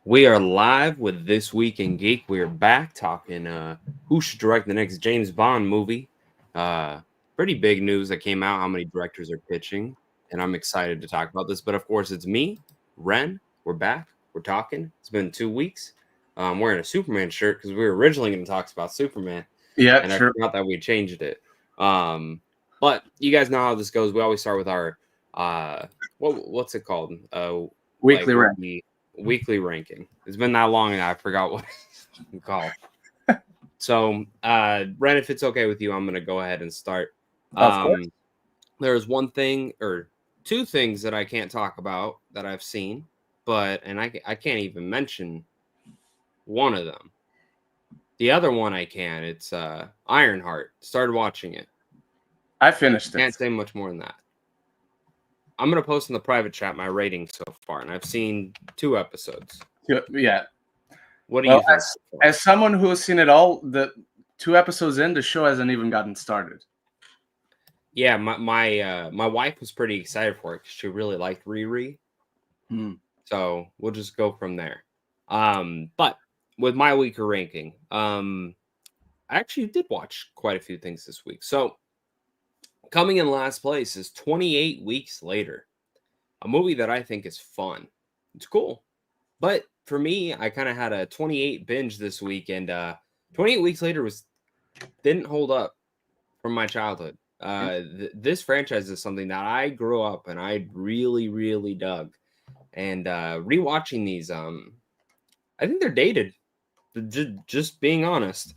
We are live with This Week in Geek. We are back talking who should direct the next James Bond movie. Pretty big news that came out, how many directors are pitching, and I'm excited to talk about this. But of course, it's me, Ren. We're back. We're talking. It's been 2 weeks. I'm wearing a Superman shirt because we were originally going to talk about Superman. Yeah, and sure. I forgot that we changed it. But you guys know how this goes. We always start with our what's it called? Weekly ranking. Weekly ranking. It's been that long and I forgot what it's called. So, Ren, if it's okay with you, I'm going to go ahead and start. Of course. There's one thing or two things that I can't talk about that I've seen, and I can't even mention one of them. The other one I can. It's Ironheart. Started watching it. I finished it. Can't say much more than that. I'm going to post in the private chat my rating so far, and I've seen 2 episodes. Yeah. What do you think? As someone who has seen it all, the 2 episodes in, the show hasn't even gotten started. Yeah, my wife was pretty excited for it because she really liked Riri. So we'll just go from there. But with my weaker ranking, I actually did watch quite a few things this week. So coming in last place is 28 Weeks Later, a movie that I think is fun. It's cool. But for me, I kind of had a 28 binge this week, and 28 Weeks Later didn't hold up from my childhood. This franchise is something that I grew up and I really, really dug. And rewatching these, I think they're dated. Just being honest.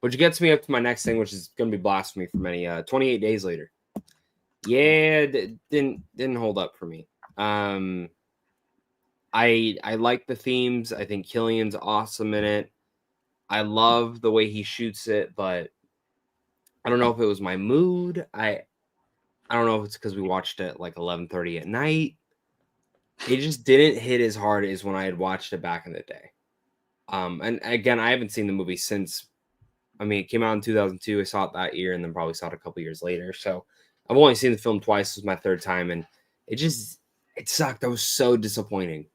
Which gets me up to my next thing, which is going to be blasphemy for many. 28 Days Later. Yeah, didn't hold up for me. I like the themes. I think Killian's awesome in it. I love the way he shoots it, but I don't know if it was my mood. I don't know if it's because we watched it like 11:30 at night. It just didn't hit as hard as when I had watched it back in the day. And again, I haven't seen the movie since. I mean, it came out in 2002. I saw it that year, and then probably saw it a couple years later. So I've only seen the film twice. This was my 3rd time, and it sucked. I was so disappointing.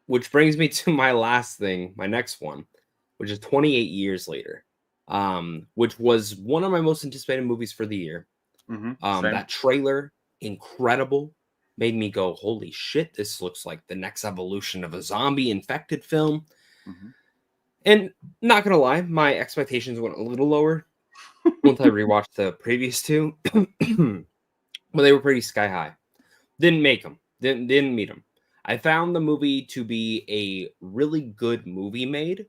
Which brings me to my last thing, my next one, which is 28 Years Later, which was one of my most anticipated movies for the year. That trailer, incredible, made me go, holy shit, this looks like the next evolution of a zombie infected film. And not going to lie, my expectations went a little lower once I rewatched the previous 2. But they were pretty sky high. Didn't make them. Didn't meet them. I found the movie to be a really good movie made,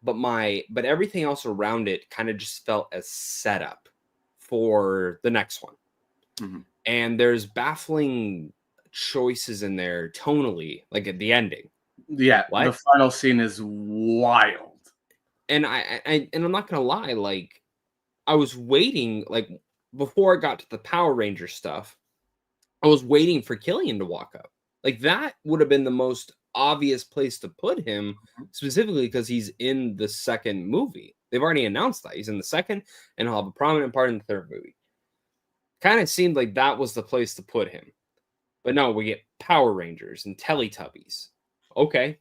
but everything else around it kind of just felt as setup for the next one. And there's baffling choices in there tonally, like at the ending. Yeah, the final scene is wild. And I'm not gonna lie, like I was waiting, like before I got to the Power Ranger stuff, I was waiting for Killian to walk up. Like that would have been the most obvious place to put him, specifically because he's in the 2nd movie. They've already announced that he's in the 2nd, and he'll have a prominent part in the 3rd movie. Kind of seemed like that was the place to put him. But no, we get Power Rangers and Teletubbies. Okay.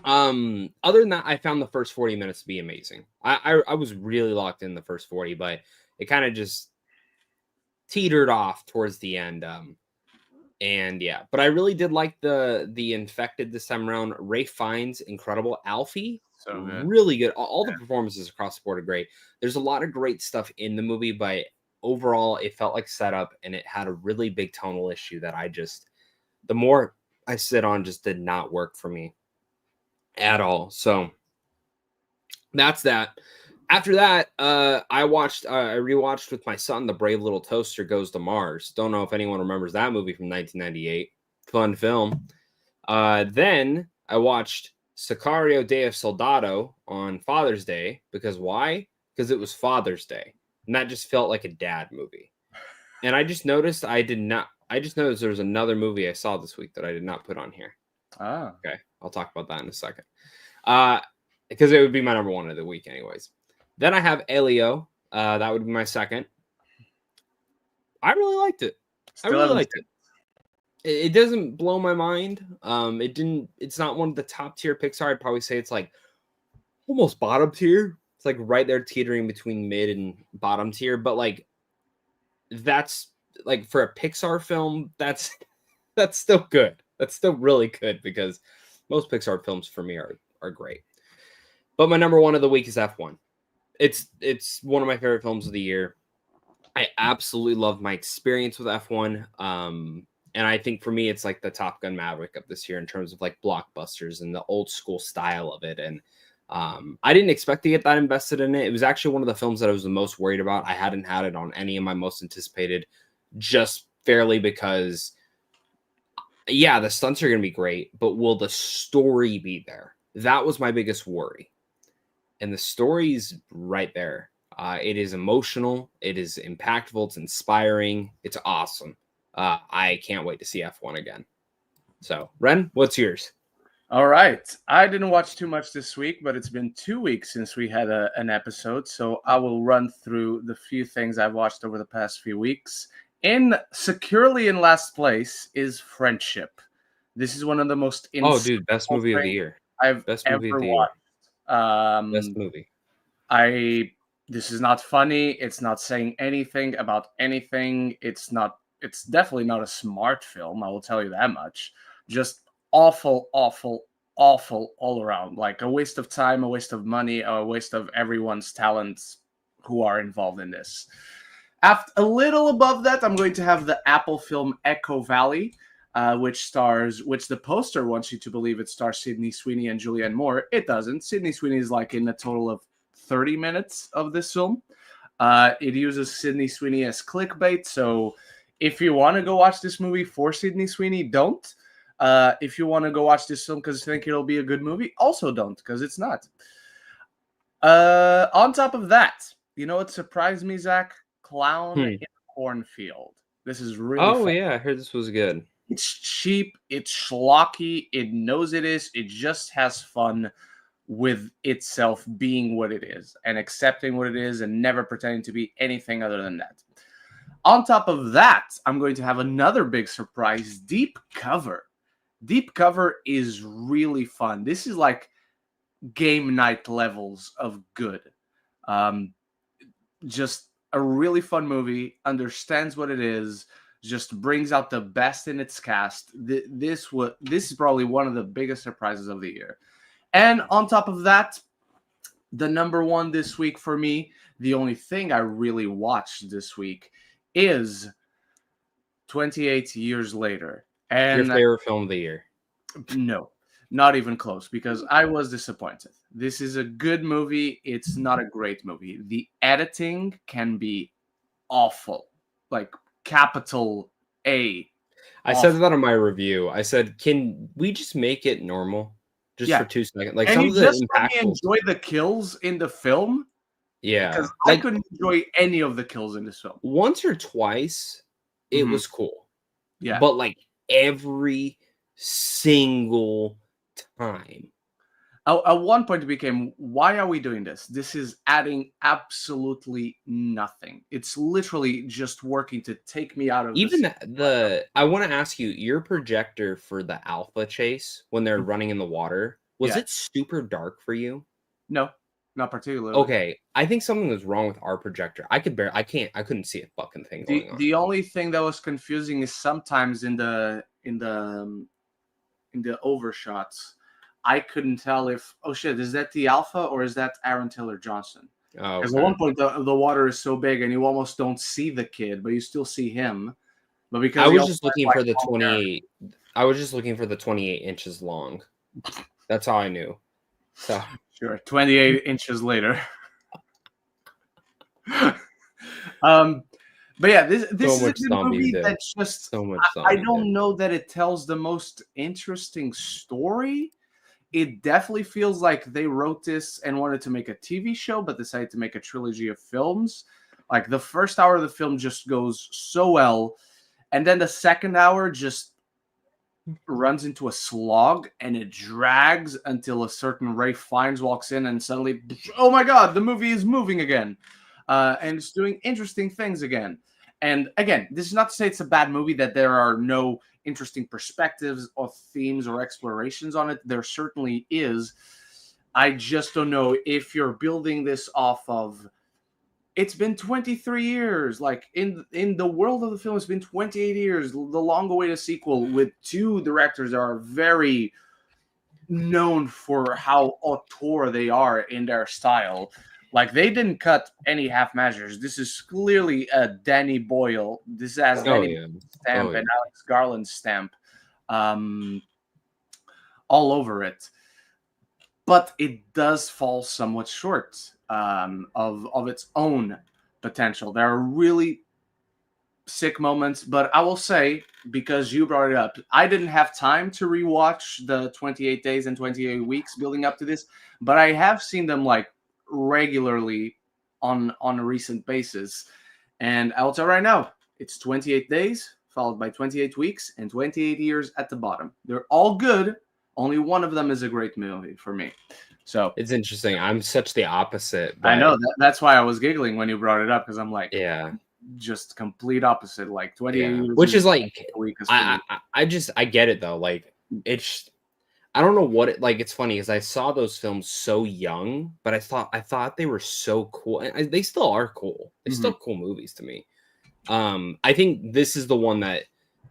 Other than that, I found the first 40 minutes to be amazing. I was really locked in the first 40, but it kind of just teetered off towards the end. And yeah, but I really did like the infected this time around. Ray Fiennes, incredible. Alfie, so good. Really good. All the performances across the board are great. There's a lot of great stuff in the movie, but overall, it felt like setup, and it had a really big tonal issue that the more I sit on, just did not work for me at all. So that's that. After that, I rewatched with my son The Brave Little Toaster Goes to Mars. Don't know if anyone remembers that movie from 1998. Fun film. Then I watched Sicario Day of Soldado on Father's Day. Because why? Because it was Father's Day. And that just felt like a dad movie. And I just noticed there was another movie I saw this week that I did not put on here. Okay. I'll talk about that in a second. Because it would be my number 1 of the week anyways. Then I have Elio. That would be my 2nd. I really liked it. It doesn't blow my mind. It's not one of the top tier Pixar. I'd probably say it's like almost bottom tier. It's like right there teetering between mid and bottom tier. But like that's like for a Pixar film, that's still good. That's still really good because most Pixar films for me are great. But my number one of the week is F1. It's one of my favorite films of the year. I absolutely love my experience with F1. And I think for me, it's like the Top Gun Maverick of this year in terms of like blockbusters and the old school style of it. And I didn't expect to get that invested in it. It was actually one of the films that I was the most worried about. I hadn't had it on any of my most anticipated, just fairly because, yeah, the stunts are going to be great, but will the story be there? That was my biggest worry. And the story's right there. It is emotional. It is impactful. It's inspiring. It's awesome. I can't wait to see F1 again. So, Ren, what's yours? All right. I didn't watch too much this week, but it's been 2 weeks since we had an episode. So I will run through the few things I've watched over the past few weeks. Securely in last place is Friendship. This is one of the most dude, best movie of the year. I've Best ever movie of the watched. year. Best movie. This is not funny. It's not saying anything about anything. It's definitely not a smart film. I will tell you that much. Just awful, awful, awful all around. Like a waste of time, a waste of money, a waste of everyone's talents who are involved in this. After a little above that, I'm going to have the Apple film Echo Valley, which the poster wants you to believe it stars Sydney Sweeney and Julianne Moore. It doesn't. Sydney Sweeney is like in a total of 30 minutes of this film. It uses Sydney Sweeney as clickbait. So if you want to go watch this movie for Sydney Sweeney, don't. If you want to go watch this film because you think it'll be a good movie, also don't, because it's not. On top of that, you know what surprised me, Zach? Clown in a Cornfield. This is really fun. Yeah, I heard this was good. It's cheap, it's schlocky, it knows it is, it just has fun with itself being what it is and accepting what it is and never pretending to be anything other than that. On top of that, I'm going to have another big surprise, Deep Cover. Deep Cover is really fun. This is like game night levels of good. Just a really fun movie, understands what it is, just brings out the best in its cast. This is probably one of the biggest surprises of the year. And on top of that, the number one this week for me, the only thing I really watched this week is 28 Years Later. And your favorite film of the year? No, not even close, because I was disappointed. This is a good movie. It's not a great movie. The editing can be awful, like capital A. I said that on my review. I said, can we just make it normal? Just for 2 seconds. Like, and some you of the just impactful... let me enjoy the kills in the film? Yeah. Because I couldn't enjoy any of the kills in this film. Once or twice, it was cool. Yeah. But like every single time. At one point it became, why are we doing this? This is adding absolutely nothing. It's literally just working to take me out of even I want to ask you, your projector for the alpha chase when they're running in the water, was it super dark for you? No, not particularly. Okay, I think something was wrong with our projector. I couldn't see a fucking thing going on. The only thing that was confusing is sometimes in the overshots, I couldn't tell if, oh shit, is that the alpha or is that Aaron Taylor Johnson? Because at one point the water is so big and you almost don't see the kid, but you still see him. But because I was just looking for the 28. I was just looking for the 28 inches long. That's how I knew. So sure, 28 inches later. But yeah, this is a good movie that's just so much. I don't know that it tells the most interesting story. It definitely feels like they wrote this and wanted to make a TV show, but decided to make a trilogy of films. Like the first hour of the film just goes so well, and then the second hour just runs into a slog and it drags until a certain Ray Fiennes walks in and suddenly, oh my god, the movie is moving again, and it's doing interesting things again. And again, this is not to say it's a bad movie, that there are no interesting perspectives or themes or explorations on it. There certainly is. I just don't know if you're building this off of, it's been 23 years. Like in the world of the film, it's been 28 years. The long-awaited sequel with two directors that are very known for how auteur they are in their style. Like they didn't cut any half measures. This is clearly a Danny Boyle. This has Danny stamp and Alex Garland stamp all over it. But it does fall somewhat short of its own potential. There are really sick moments, but I will say, because you brought it up, I didn't have time to rewatch the 28 days and 28 weeks building up to this, but I have seen them like regularly on a recent basis. And I'll tell right now, it's 28 days followed by 28 weeks and 28 years at the bottom. They're all good. Only one of them is a great movie for me. So it's interesting. I'm such the opposite. I know that's why I was giggling when you brought it up, because I'm like, yeah, just complete opposite. Like 28 years, which is like, I get it though. Like it's, I don't know what it like. It's funny because I saw those films so young, but I thought they were so cool, and they still are cool. They're still cool movies to me. I think this is the one that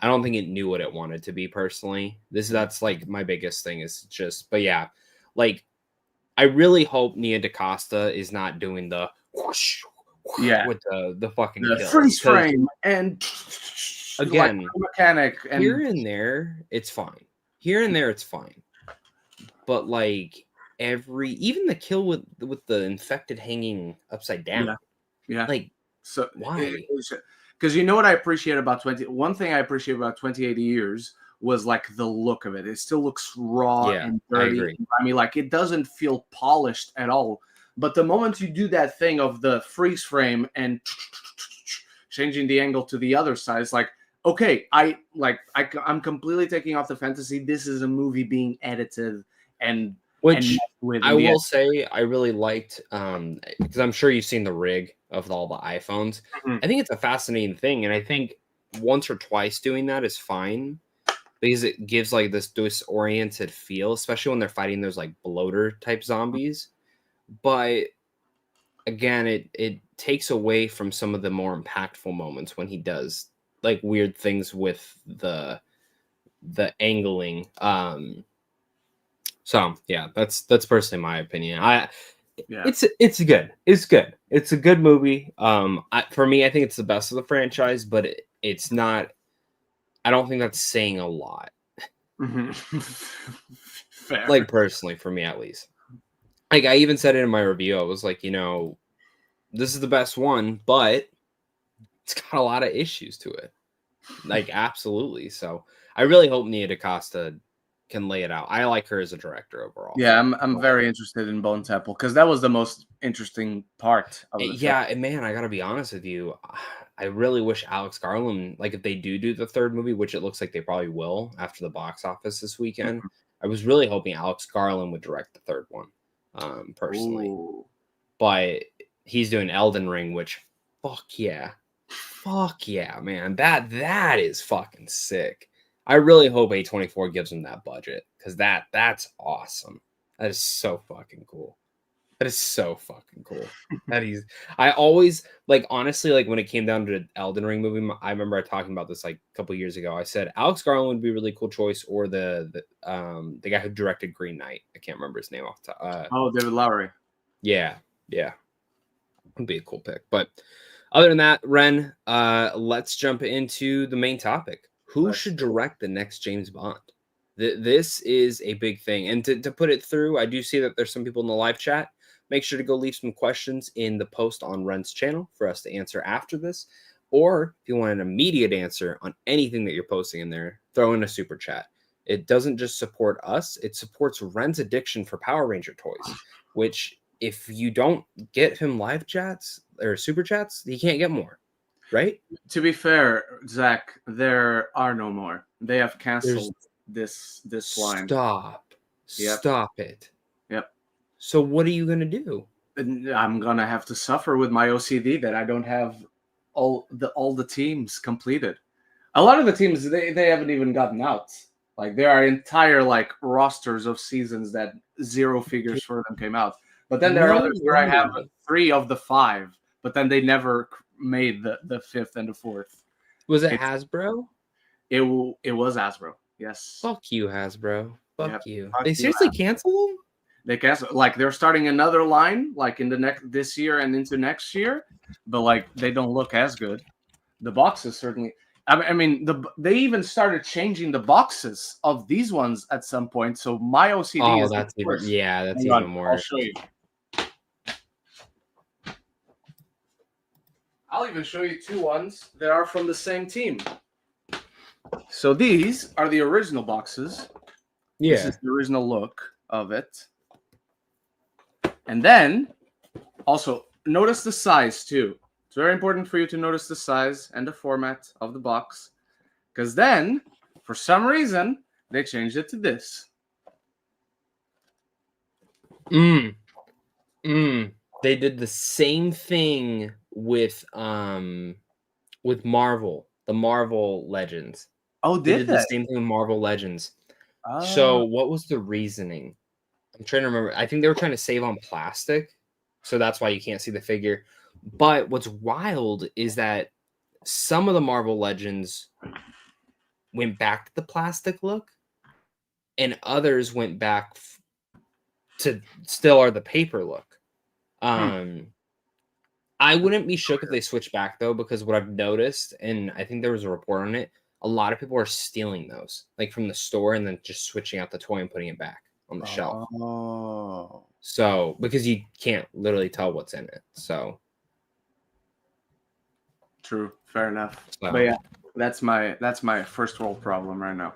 I don't think it knew what it wanted to be personally. That's like my biggest thing is just, but yeah, like I really hope Nia DaCosta is not doing the whoosh, with the fucking the freeze frame and again like mechanic and here and there it's fine. Here and there it's fine. But like even the kill with the infected hanging upside down. Yeah. Like so why? Because you know what I appreciate about one thing I appreciate about 28 years was like the look of it. It still looks raw and dirty. I mean, like it doesn't feel polished at all. But the moment you do that thing of the freeze frame and changing the angle to the other side, it's like, okay, I'm completely taking off the fantasy. This is a movie being edited and I will say I really liked because I'm sure you've seen the rig of all the iPhones. I think it's a fascinating thing, and I think once or twice doing that is fine because it gives like this disoriented feel, especially when they're fighting those like bloater type zombies. But again, it takes away from some of the more impactful moments when he does like weird things with the angling. So yeah, that's personally my opinion. It's good. It's good. It's a good movie. For me, I think it's the best of the franchise, but it's not. I don't think that's saying a lot. Fair. Like personally, for me at least. Like I even said it in my review. I was like, this is the best one, but it's got a lot of issues to it. Like absolutely. So I really hope Nia DaCosta can lay it out. I like her as a director overall. Yeah, I'm very interested in Bone Temple because that was the most interesting part of the film. And man, I gotta be honest with you. I really wish Alex Garland, like if they do the third movie, which it looks like they probably will after the box office this weekend, I was really hoping Alex Garland would direct the third one, personally. Ooh. But he's doing Elden Ring, which fuck yeah, man, that is fucking sick. I really hope A24 gives him that budget because that's awesome. That is so fucking cool. I always like, honestly, like when it came down to the Elden Ring movie, I remember talking about this like a couple years ago. I said Alex Garland would be a really cool choice, or the guy who directed Green Knight. I can't remember his name off the top. David Lowery. Yeah, would be a cool pick. But other than that, Ren, let's jump into the main topic. Who should direct the next James Bond? This is a big thing. And to put it through, I do see that there's some people in the live chat. Make sure to go leave some questions in the post on Ren's channel for us to answer after this. Or if you want an immediate answer on anything that you're posting in there, throw in a super chat. It doesn't just support us. It supports Ren's addiction for Power Ranger toys, which if you don't get him live chats or super chats, he can't get more. Right? To be fair, Zach, there are no more. They have canceled this line. Stop it. Yep. So what are you gonna do? I'm gonna have to suffer with my OCD that I don't have all the teams completed. A lot of the teams they haven't even gotten out. Like there are entire like rosters of seasons that zero figures for them came out. But then there are No others where I have way. 3 of the 5, but then they never made the 5th and the 4th. Was it It's Hasbro? it was Hasbro. Yes. Fuck you, Hasbro. Fuck Yep. you. Fuck They you, seriously canceled them? They cancel like they're starting another line like in the next this year and into next year, but like they don't look as good. The boxes certainly. I mean, they even started changing the boxes of these ones at some point. So my OCD Oh, is that's even worse. that's Hang on, even I'll worse. show you. I'll even show you 2 ones that are from the same team. So these are the original boxes. Yeah. This is the original look of it. And then, also, notice the size, too. It's very important for you to notice the size and the format of the box. Because then, for some reason, they changed it to this. They did the same thing with Marvel, the Marvel Legends. Oh, They did did the same thing with Marvel Legends. So what was the reasoning? I'm trying to remember. I think they were trying to save on plastic, so that's why you can't see the figure. But what's wild is that some of the Marvel Legends went back to the plastic look, and others went back to still are the paper look. I wouldn't be shook if they switched back though, because what I've noticed, and I think there was a report on it, a lot of people are stealing those, like from the store, and then just switching out the toy and putting it back on the shelf. Oh. So because you can't literally tell what's in it. So True. Fair enough. So. But yeah, that's my first world problem right now.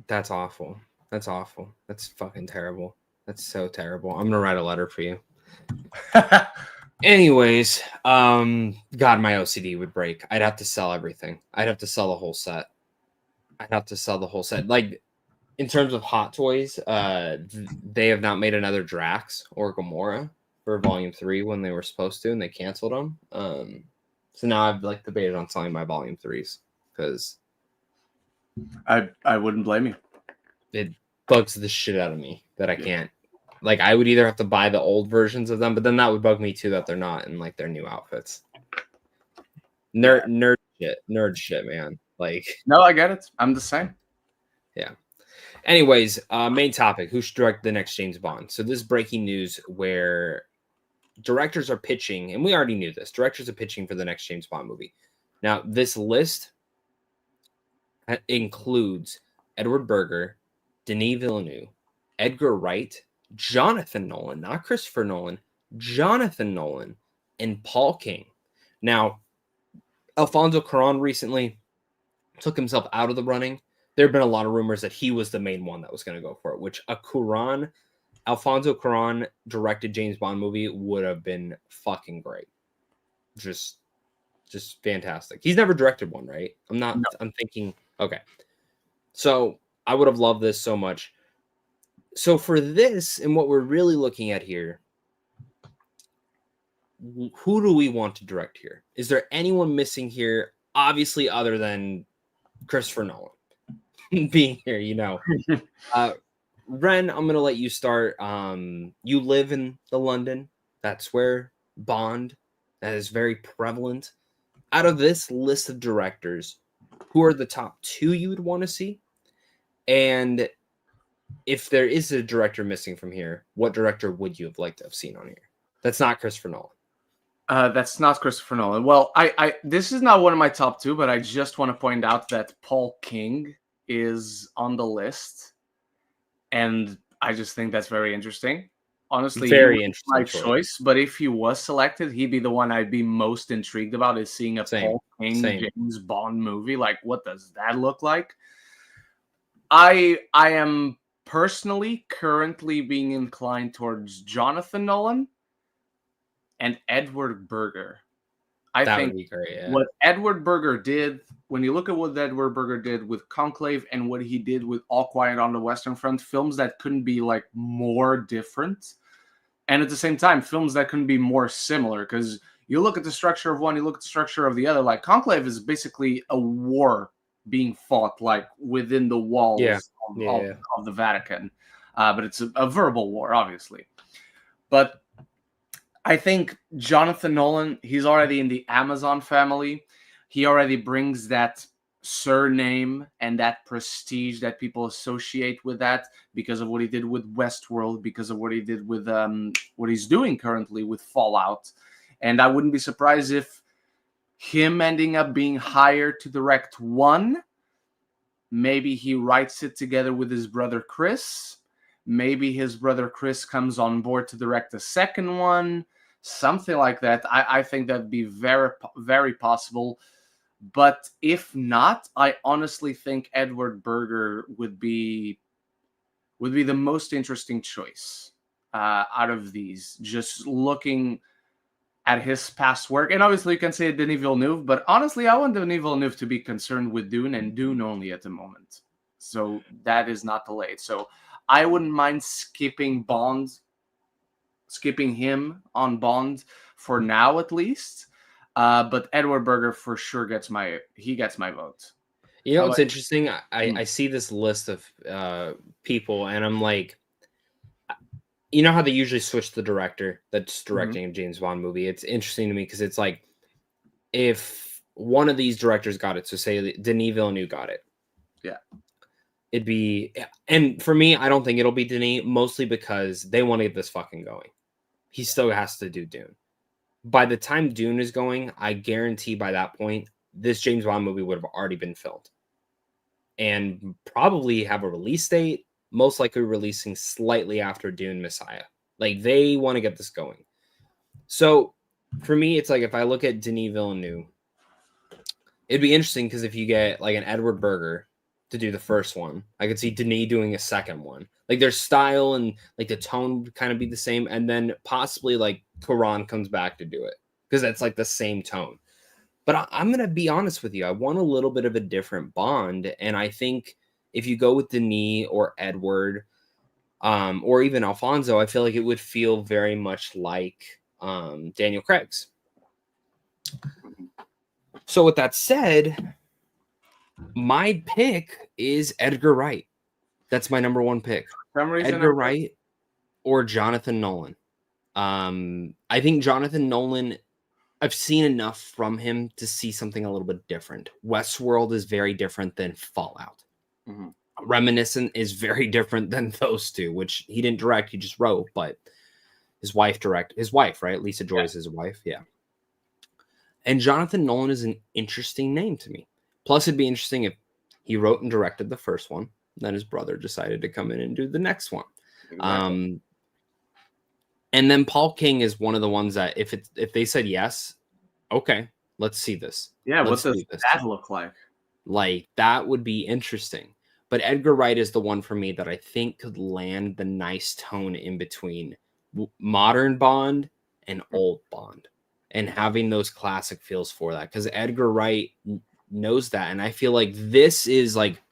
That's awful. That's awful. That's fucking terrible. That's so terrible. I'm gonna write a letter for you. Anyways, God, my OCD would break. I'd have to sell everything. I'd have to sell the whole set. Like, in terms of Hot Toys, they have not made another Drax or Gamora for Volume 3 when they were supposed to, and they canceled them. So now I've like debated on selling my Volume 3s because I wouldn't blame you. It bugs the shit out of me that I can't. Like, I would either have to buy the old versions of them, but then that would bug me too that they're not in like their new outfits. Nerd shit, man. Like, no, I get it. I'm the same. Yeah. Anyways, main topic: who should direct the next James Bond? So this is breaking news where directors are pitching, and we already knew this. Directors are pitching for the next James Bond movie. Now, this list includes Edward Berger, Denis Villeneuve, Edgar Wright, Jonathan Nolan, not Christopher Nolan, Jonathan Nolan, and Paul King. Now, Alfonso Cuarón recently took himself out of the running. There have been a lot of rumors that he was the main one that was going to go for it, which Alfonso Cuarón directed James Bond movie would have been fucking great. Just fantastic. He's never directed one, right? I'm thinking, okay. So I would have loved this so much. So for this, and what we're really looking at here, who do we want to direct here? Is there anyone missing here? Obviously, other than Christopher Nolan being here, Ren, I'm going to let you start. You live in the London. That's where Bond, that is very prevalent. Out of this list of directors, who are the top 2 you would want to see? And if there is a director missing from here, what director would you have liked to have seen on here? That's not Christopher Nolan. That's not Christopher Nolan. Well, I this is not one of my top 2, but I just want to point out that Paul King is on the list, and I just think that's very interesting. Honestly, Very interesting my choice. But if he was selected, he'd be the one I'd be most intrigued about, is seeing a Paul King James Bond movie. Like, what does that look like? I am personally currently being inclined towards Jonathan Nolan and Edward Berger. I think would be great, yeah. What Edward Berger did, when you look at what Edward Berger did with Conclave and what he did with All Quiet on the Western Front, films that couldn't be like more different, and at the same time, films that couldn't be more similar, because You look at the structure of one, you look at the structure of the other. Like Conclave is basically a war being fought like within the walls of the Vatican, but it's a verbal war, obviously. But I think Jonathan Nolan, he's already in the Amazon family. He already brings that surname and that prestige that people associate with that because of what he did with Westworld, because of what he did with what he's doing currently with Fallout. And I wouldn't be surprised if him ending up being hired to direct one, maybe he writes it together with his brother Chris. Maybe his brother Chris comes on board to direct the second one. Something like that. I think that'd be very, very possible. But if not, I honestly think Edward Berger would be the most interesting choice out of these. Just looking at his past work, and obviously you can say Denis Villeneuve, but honestly, I want Denis Villeneuve to be concerned with Dune and Dune only at the moment. So that is not delayed. So I wouldn't mind skipping him on Bond for now at least. But Edward Berger for sure gets my vote. You know what's interesting? I see this list of people, and I'm like, you know how they usually switch the director that's directing a James Bond movie? It's interesting to me because it's like, if one of these directors got it, so say Denis Villeneuve got it. Yeah. It'd be, and for me, I don't think it'll be Denis, mostly because they want to get this fucking going. He still has to do Dune. By the time Dune is going, I guarantee by that point, this James Bond movie would have already been filmed. And probably have a release date, most likely releasing slightly after Dune Messiah. Like, they want to get this going. So, for me, it's like, if I look at Denis Villeneuve, it'd be interesting because if you get, like, an Edward Berger to do the first one, I could see Denis doing a second one. Like, their style and, like, the tone would kind of be the same. And then possibly, like, Quran comes back to do it because that's, like, the same tone. But I'm going to be honest with you. I want a little bit of a different Bond. And I think if you go with Denis or Edward or even Alfonso, I feel like it would feel very much like Daniel Craig's. So with that said, my pick is Edgar Wright. That's my number one pick. For some reason, Edgar Wright or Jonathan Nolan. I think Jonathan Nolan, I've seen enough from him to see something a little bit different. Westworld is very different than Fallout. Mm-hmm. Reminiscent is very different than those two, which he didn't direct, he just wrote, but his wife, right? Lisa Joy is his wife, yeah. And Jonathan Nolan is an interesting name to me. Plus, it'd be interesting if he wrote and directed the first one, then his brother decided to come in and do the next one. Exactly. And then Paul King is one of the ones that if they said yes, okay, let's see this. Yeah, what does that look like? Like, that would be interesting. But Edgar Wright is the one for me that I think could land the nice tone in between modern Bond and old Bond, and having those classic feels for that, because Edgar Wright knows that. And I feel like this is like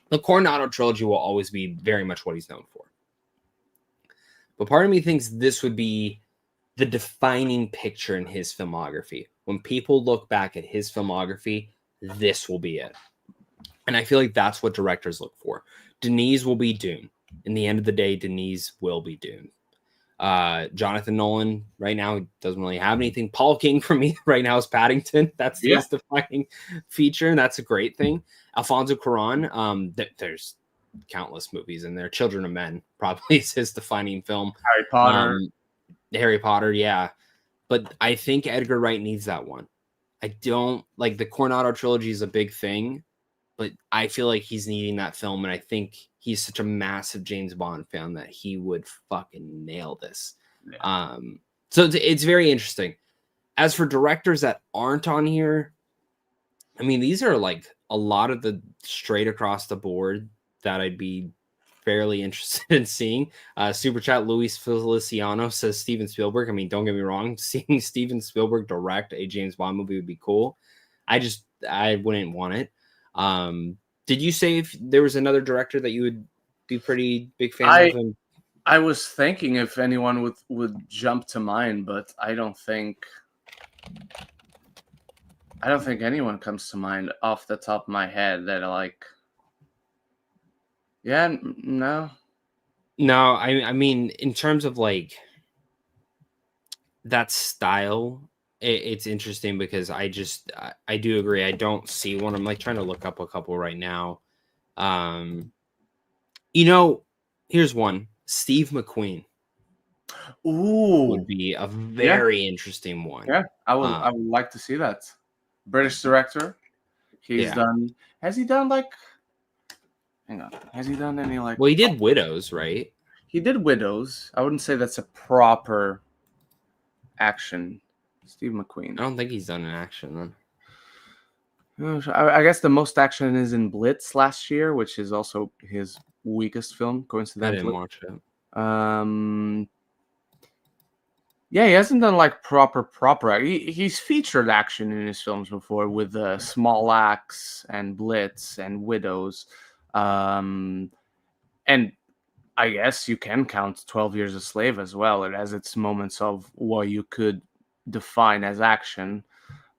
the Coronado trilogy will always be very much what he's known for. But part of me thinks this would be the defining picture in his filmography. When people look back at his filmography, this will be it. And I feel like that's what directors look for. Denis will be Dune. In the end of the day, Denis will be Dune. Jonathan Nolan right now doesn't really have anything. Paul King for me right now is Paddington. That's his defining feature, and that's a great thing. Alfonso Cuarón, there's countless movies in there. Children of Men probably is his defining film. Harry Potter, yeah. But I think Edgar Wright needs that one. I don't like the Coronado trilogy is a big thing, but I feel like he's needing that film, and I think he's such a massive James Bond fan that he would fucking nail this. Yeah. So it's very interesting. As for directors that aren't on here, I mean, these are like a lot of the straight across the board that I'd be fairly interested in seeing. Super Chat Luis Feliciano says Steven Spielberg. I mean, don't get me wrong, seeing Steven Spielberg direct a James Bond movie would be cool. I wouldn't want it. Did you say if there was another director that you would be pretty big fan of him? I was thinking if anyone would jump to mind, but I don't think I don't think anyone comes to mind off the top of my head that are like. Yeah, no. No, I mean, in terms of like that style, it's interesting because I do agree. I don't see one. I'm like trying to look up a couple right now. Um, you know, here's one. Steve McQueen would Ooh, be a yeah, very interesting one. yeah. I would Uh, I would like to see that. British director. He's yeah. done. Has he done like? Hang on. Has he done any like? Well, he did Widows, right? He did Widows. I wouldn't say that's a proper action. Steve I McQueen. don't think he's done an action then. I guess the most action is in Blitz last year, which is also his weakest film, I didn't coincidentally. watch it. Yeah, he hasn't done like proper. He's featured action in his films before with Small Axe and Blitz and Widows, and I guess you can count 12 Years a Slave as well. It has its moments of what you could define as action.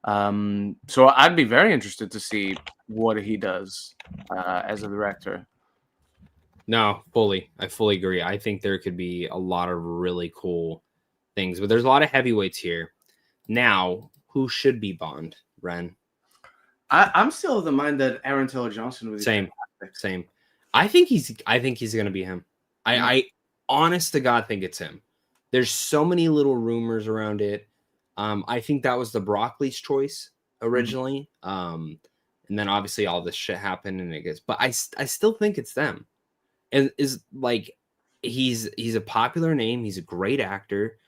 So I'd be very interested to see what he does as a director. No, I fully agree. I think there could be a lot of really cool things, but there's a lot of heavyweights here. Now, who should be Bond? Ren. I'm still of the mind that Aaron Taylor Johnson would be Same, fantastic. same. I think he's gonna be him. I honest to God think it's him. There's so many little rumors around it. I think that was the Broccoli's choice Mhm. originally. And then obviously all this shit happened and it gets, but I still think it's them. And is like he's a popular name. He's a great actor,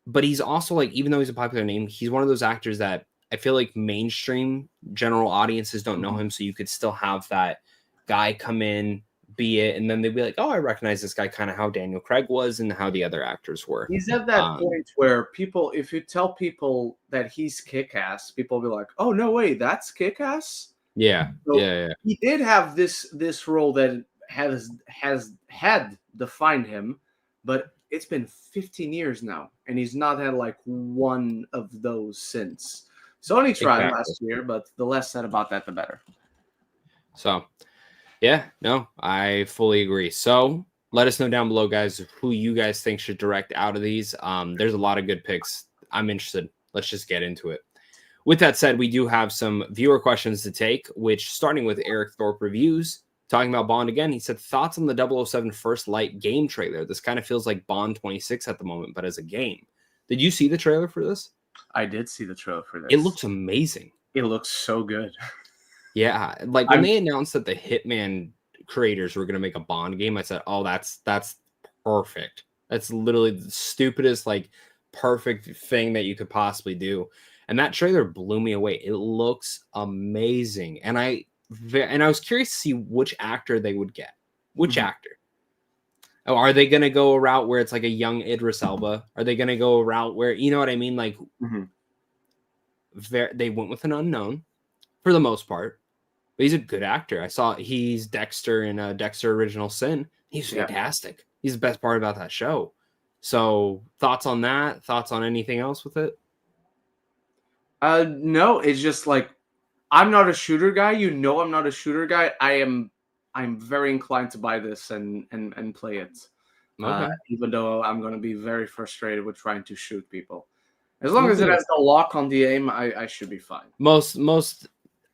but he's also like even though he's a popular name, he's one of those actors that I feel like mainstream general audiences don't know Mhm. him. So you could still have that guy come in, be it, and then they'd be like, "Oh, I recognize this guy," kind of how Daniel Craig was and how the other actors were. He's at that point where people, if you tell people that he's kick-ass, people will be like, "Oh no way, that's kick-ass." Yeah, So yeah, yeah. he did have this role that had defined him, but it's been 15 years now, and he's not had like one of those since. Sony tried Exactly. last year, but the less said about that, the better. So yeah, no, I fully agree. So let us know down below, guys, who you guys think should direct out of these. There's a lot of good picks. I'm interested. Let's just get into it. With that said, we do have some viewer questions to take, which starting with Eric Thorpe Reviews, talking about Bond again. He said, thoughts on the 007 First Light game trailer? This kind of feels like Bond 26 at the moment, but as a game. Did you see the trailer for this? I did see the trailer for It this. looks amazing. It looks so good. Yeah, like when I'm they announced that the Hitman creators were going to make a Bond game, I said, "Oh, that's perfect. That's literally the stupidest, like perfect thing that you could possibly do." And that trailer blew me away. It looks amazing, and I was curious to see which actor they would get. Which Mhm. actor? Oh, are they going to go a route where it's like a young Idris Elba? Are they going to go a route where you know what I mean? Like, Mhm. they went with an unknown for the most part. But he's a good actor. I saw he's Dexter in Dexter Original Sin. He's Yeah. fantastic. He's the best part about that show. So thoughts on that? Thoughts on anything else with it? No, it's just like I'm not a shooter guy. You know, I'm not a shooter guy. I'm very inclined to buy this and play it, Okay. even though I'm going to be very frustrated with trying to shoot people. As long Well, as it good. has the lock on the aim, I should be fine. Most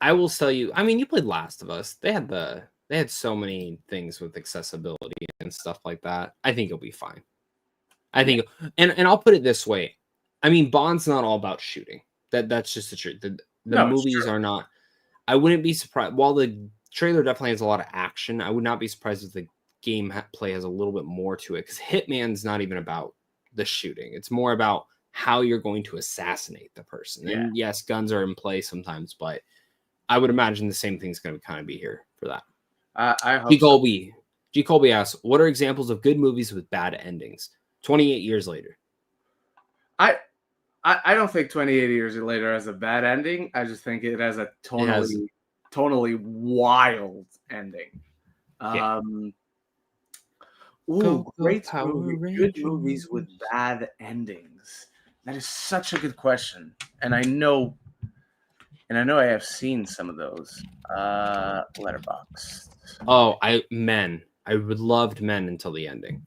I will tell you. I mean, you played Last of Us. They had so many things with accessibility and stuff like that. I think it'll be fine. I Yeah. think, and I'll put it this way. I mean, Bond's not all about shooting. That's just the truth. The No, it's movies true. are not. I wouldn't be surprised. While the trailer definitely has a lot of action, I would not be surprised if the play has a little bit more to it. Because Hitman's not even about the shooting; it's more about how you're going to assassinate the person. Yeah. And yes, guns are in play sometimes, but I would imagine the same thing's going to kind of be here for that. I G. hope so. Colby, G. Colby asks, "What are examples of good movies with bad endings?" 28 years later. I I don't think 28 years later has a bad ending. I just think it has a It has, tonally wild ending. yeah. Um, Ooh, Go, go, great Power movie. Good movies with Rangers. bad endings. That is such a good question, and I know I have seen some of those. Letterboxd. Oh, I would loved Men until the ending,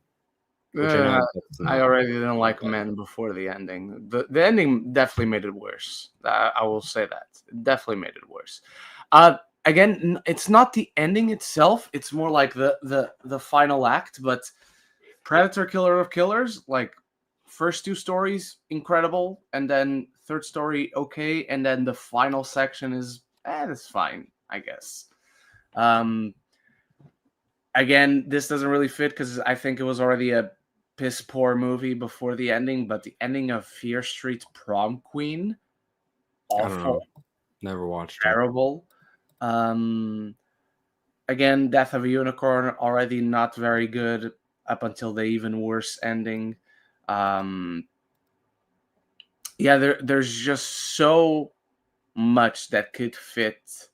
which I Uh, know that's I not. already didn't like Men before the ending. The ending definitely made it worse. I will say that. It definitely made it worse. Again, it's not the ending itself. It's more like the final act. But Predator Killer of Killers, like first two stories, incredible. And then third story, okay. And then the final section is, it's fine, I guess. Again, this doesn't really fit because I think it was already a piss poor movie before the ending, but the ending of Fear Street Prom Queen, I don't know. awful, Never watched it. terrible. Um, again, Death of a Unicorn, already not very good up until the even worse ending. Yeah, there's just so much that could fit.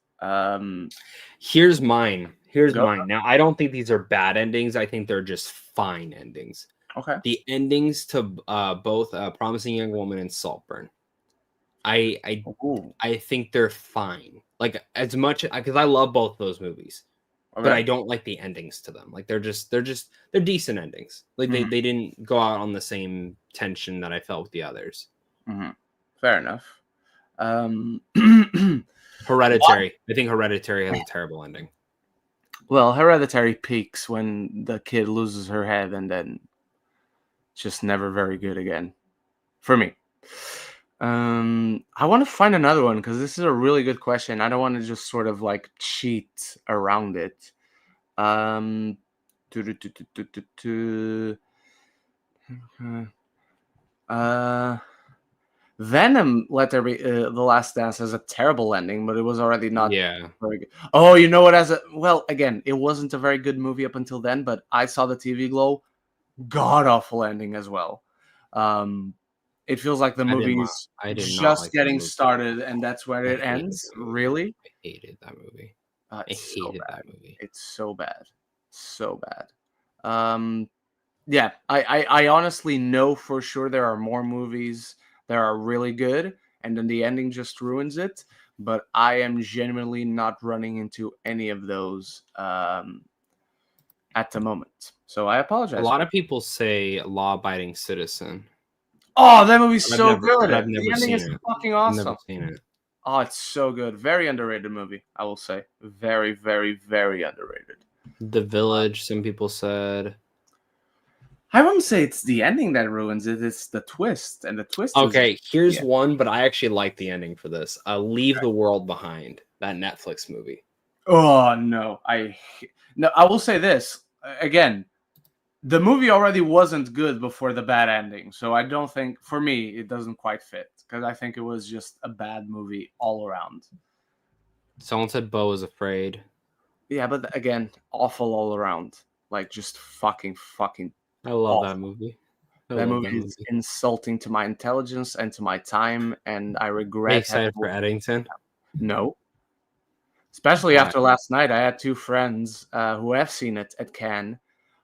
Here's mine. Here's Go. mine. Now, I don't think these are bad endings. I think they're just fine endings. Okay. The endings to both Promising Young Woman and Saltburn. Ooh, I think they're fine. Like as much because I love both those movies, but I okay. don't like the endings to them. Like they're decent endings. Like Mhm, they didn't go out on the same tension that I felt with the others. mhm. Fair enough. Um, Hereditary. I think Hereditary has a terrible ending. Well, Hereditary peaks when the kid loses her head and then it's just never very good again. For me. I want to find another one because this is a really good question. I don't want to just sort of like cheat around it. Um, do, do, do, do, do, do, do. Uh, Venom, Let There Be The Last Dance has a terrible ending, but it was already not Yeah. very good. Oh, you know what? Well, again, it wasn't a very good movie up until then, but I saw the TV Glow. God awful ending as well. Um, it feels like the movie's I did not just like that getting movie. started, and that's where I it hated ends. that movie. Really? I hated that movie. I It's so hated bad. that movie. It's so bad. So bad. Um, yeah, I honestly know for sure there are more movies that are really good, and then the ending just ruins it. But I am genuinely not running into any of those at the moment. So I A apologize for lot of that. people say Law Abiding Citizen, Oh, that movie's so good. but I've The never ending seen is it. fucking I've never awesome. seen it. Oh, it's so good. Very underrated movie, I will say. Very, very, very underrated. The Village, some people said. I wouldn't say it's the ending that ruins it. It's the twist, and the twist is Okay, here's yeah. one, but I actually like the ending for this. Leave the World Behind, that Netflix movie. Oh no, no. I will say this again. The movie already wasn't good before the bad ending, so I don't think for me it doesn't quite fit because I think it was just a bad movie all around. Someone said Bo is Afraid. Yeah, but again, awful all around. Like just fucking I love that awful. movie. I That love movie that is movie. insulting to my intelligence and to my time, and I Are you regret having excited for Eddington? no. Especially Why? after last night, I had two friends who have seen it at Cannes.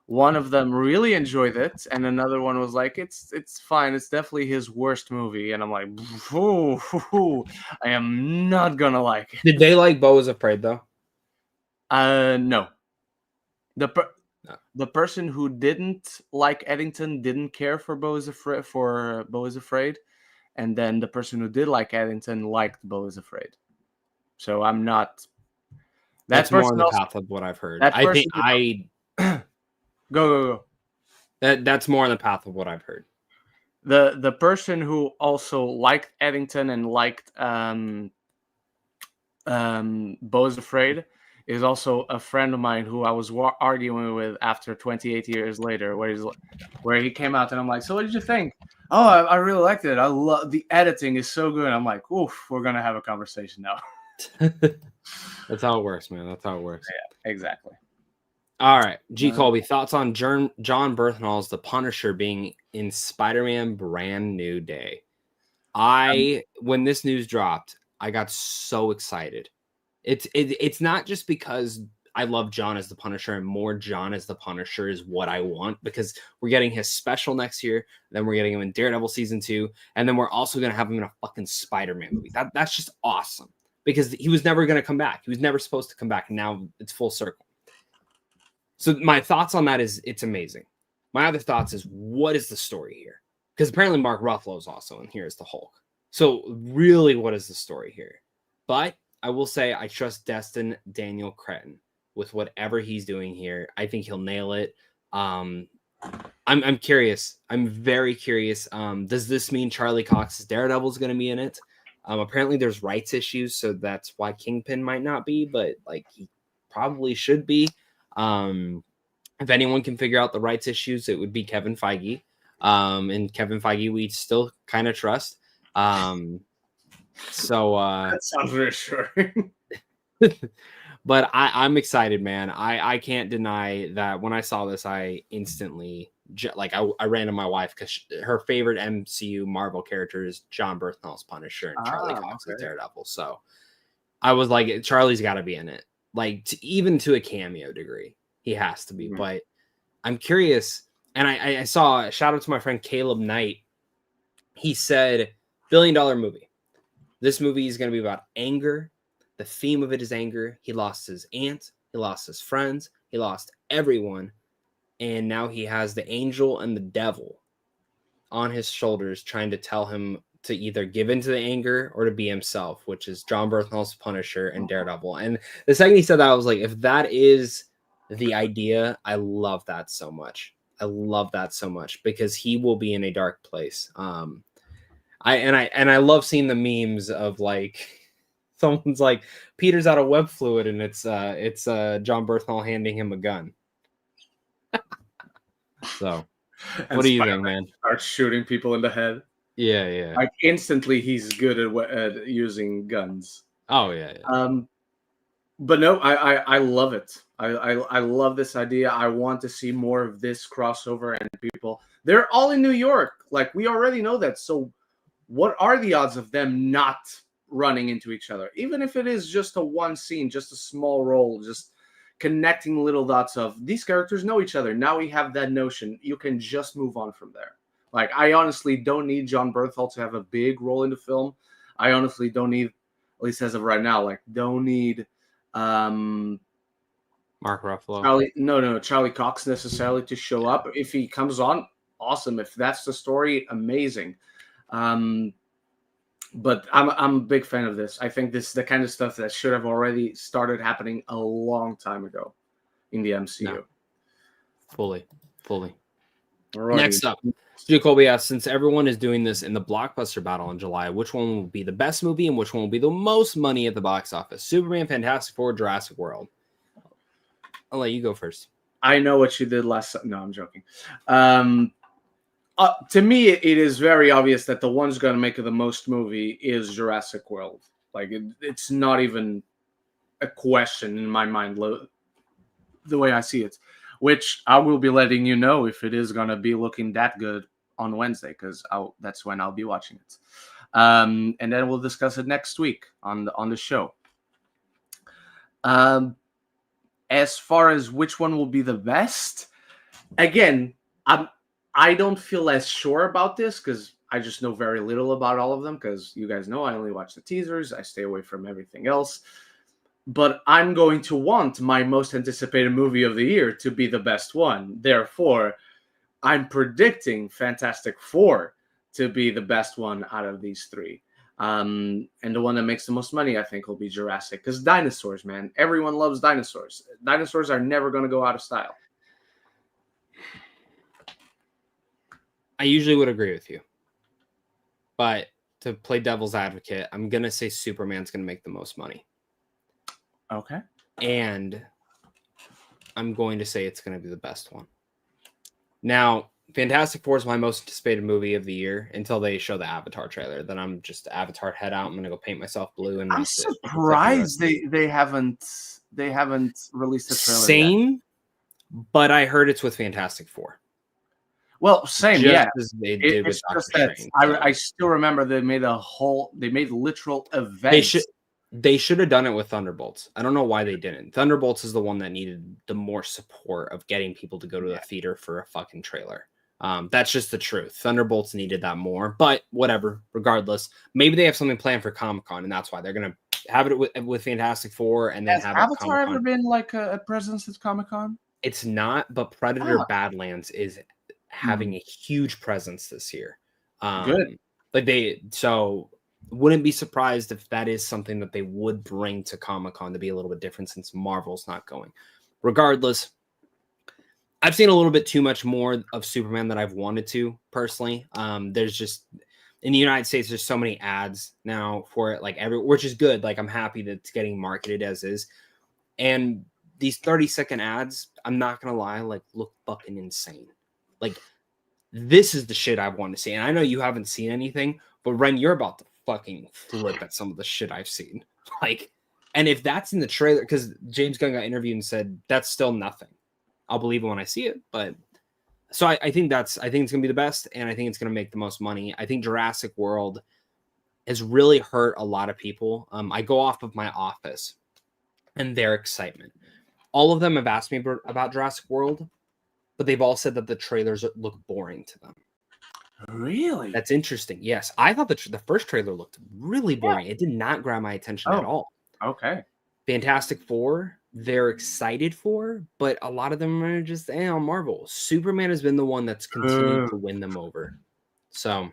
One of them really enjoyed it, and another one was like, "It's fine. It's definitely his worst movie." And I'm like, "Ooh, I am not gonna like it." Did they like Bo is Afraid though? No. The No. the person who didn't like Eddington didn't care for Bo is Afraid, and then the person who did like Eddington liked Bo is Afraid. So I'm not that That's more on person the also path of what I've heard. that I think person go go. that's more on the path of what I've heard. The person who also liked Eddington and liked Bo's Afraid is also a friend of mine who I was arguing with after 28 years later, where he came out and I'm like, so what did you think? Oh, I really liked it. I love the editing is so good. I'm like, oof, we're gonna have a conversation now. That's how it works, man. That's how it works. Yeah, exactly. All right, G. Colby, thoughts on John Berthnall's The Punisher being in Spider-Man Brand New Day? When this news dropped, I got so excited. It's not just because I love John as the Punisher, and more John as the Punisher is what I want, because we're getting his special next year. Then we're getting him in Daredevil season 2, and then we're also going to have him in a fucking Spider-Man movie. That's just awesome, because he was never going to come back. He was never supposed to come back, and now it's full circle. So my thoughts on that is it's amazing. My other thoughts is, what is the story here? Because apparently Mark Ruffalo is also in here as the Hulk. So really, what is the story here? But I will say I trust Destin Daniel Cretton with whatever he's doing here. I think he'll nail it. I'm curious. I'm very curious. Does this mean Charlie Cox's Daredevil is going to be in it? Apparently there's rights issues, so that's why Kingpin might not be, but like he probably should be. If anyone can figure out the rights issues, it would be Kevin Feige. And Kevin Feige we still kind of trust. So that sounds reassuring. But I'm excited, man. I can't deny that when I saw this, I instantly I ran to my wife because her favorite MCU Marvel character is John Bernthal's Punisher and Charlie Cox's Daredevil. So I was like, Charlie's got to be in it, like even to a cameo degree, he has to be. Mm-hmm. But I'm curious, and I saw, shout out to my friend Caleb Knight. He said, $1 billion movie. This movie is going to be about anger. The theme of it is anger. He lost his aunt. He lost his friends. He lost everyone. And now he has the angel and the devil on his shoulders trying to tell him to either give into the anger or to be himself, which is John Bernthal's Punisher and Daredevil. And the second he said that, I was like, if that is the idea, I love that so much. I love that so much because he will be in a dark place. I love seeing the memes of like someone's like, Peter's out of web fluid, and it's John Bernthal handing him a gun. So, what do you think, man? Starts shooting people in the head. Yeah. Like instantly, he's good at using guns. Oh yeah. But no, I love it. I love this idea. I want to see more of this crossover, and people. They're all in New York. Like we already know that. So, what are the odds of them not running into each other? Even if it is just a one scene, just a small role, just connecting little dots of these characters know each other. Now we have that notion. You can just move on from there. Like, I honestly don't need John Bernthal to have a big role in the film. I honestly don't need, at least as of right now, like, don't need Mark Ruffalo. Charlie Cox necessarily to show up. If he comes on, awesome. If that's the story, amazing. But I'm a big fan of this. I think this is the kind of stuff that should have already started happening a long time ago in the MCU. No. Fully. Alrighty. Next up, Jacoby asks, since everyone is doing this in the blockbuster battle in July, which one will be the best movie and which one will be the most money at the box office? Superman, Fantastic Four, Jurassic World. I'll let you go first. I know what you did last. No, I'm joking. To me, it is very obvious that the one's going to make the most movie is Jurassic World. Like, it's not even a question in my mind, the way I see it, which I will be letting you know if it is going to be looking that good on Wednesday, because that's when I'll be watching it. And then we'll discuss it next week on the show. As far as which one will be the best, again, I don't feel as sure about this because I just know very little about all of them, because you guys know I only watch the teasers. I stay away from everything else. But I'm going to want my most anticipated movie of the year to be the best one. Therefore, I'm predicting Fantastic Four to be the best one out of these three. And the one that makes the most money, I think, will be Jurassic. Because dinosaurs, man. Everyone loves dinosaurs. Dinosaurs are never going to go out of style. I usually would agree with you. But to play devil's advocate, I'm going to say Superman's going to make the most money. Okay. And I'm going to say it's going to be the best one. Now, Fantastic Four is my most anticipated movie of the year until they show the Avatar trailer. Then I'm just Avatar head out. I'm going to go paint myself blue. And I'm surprised they haven't released the trailer Same, yet. But I heard it's with Fantastic Four. Well, same, just yeah. As they did with just Doctor that Strange, I still remember they made literal events They should have done it with Thunderbolts. I don't know why they didn't. Thunderbolts is the one that needed the more support of getting people to go to the theater for a fucking trailer. That's just the truth. Thunderbolts needed that more, but whatever. Regardless, maybe they have something planned for Comic-Con, and that's why they're gonna have it with Fantastic Four, and then Has have it Avatar Comic-Con. ever been like a presence at Comic-Con? It's not, but Predator Badlands is having a huge presence this year. Good. So wouldn't be surprised if that is something that they would bring to Comic-Con to be a little bit different since Marvel's not going. Regardless, I've seen a little bit too much more of Superman than I've wanted to personally. There's just in the United States, there's so many ads now for it, which is good. Like I'm happy that it's getting marketed as is. And these 30-second ads, I'm not gonna lie, look fucking insane. Like this is the shit I want to see. And I know you haven't seen anything, but Ren, you're about to fucking flip at some of the shit I've seen. And if that's in the trailer, because James Gunn got interviewed and said that's still nothing. I'll believe it when I see it. But so I think it's gonna be the best, and I think it's gonna make the most money. I think Jurassic World has really hurt a lot of people. I go off of my office and their excitement. All of them have asked me about Jurassic World, but they've all said that the trailers look boring to them. Really? That's interesting. Yes, I thought the first trailer looked really boring. It did not grab my attention at all. Okay. Fantastic Four, they're excited for, but a lot of them are just on Marvel. Superman has been the one that's continued to win them over. So,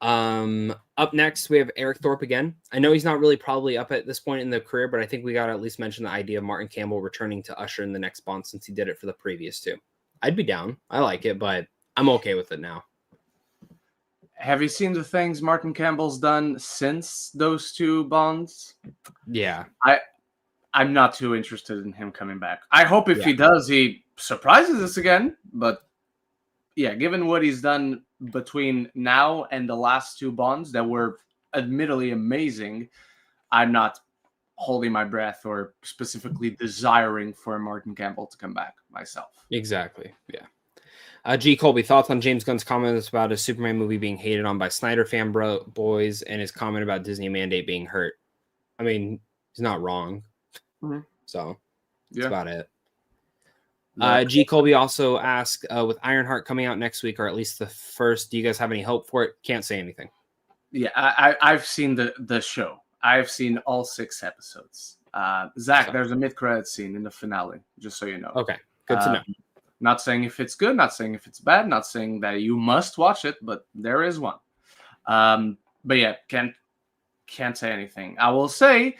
up next we have Eric Thorpe again. I know he's not really probably up at this point in the career, but I think we got to at least mention the idea of Martin Campbell returning to usher in the next Bond since he did it for the previous two. I'd be down. I like it, but I'm okay with it now. Have you seen the things Martin Campbell's done since those two Bonds? Yeah. I'm not too interested in him coming back. I hope if he does, he surprises us again. But yeah, given what he's done between now and the last two Bonds that were admittedly amazing, I'm not holding my breath or specifically desiring for Martin Campbell to come back myself. Exactly. Yeah. G. Colby, thoughts on James Gunn's comments about a Superman movie being hated on by Snyder fan boys and his comment about Disney mandate being hurt? I mean, he's not wrong. Mm-hmm. So that's about it. Yeah. G. Colby also asked, with Ironheart coming out next week, or at least the first, do you guys have any hope for it? Can't say anything. Yeah, I've seen the show. I've seen all 6 episodes. Zach, there's a mid-credit scene in the finale, just so you know. Okay, good to know. Not saying if it's good, not saying if it's bad, not saying that you must watch it, but there is one. But yeah, can't say anything. I will say,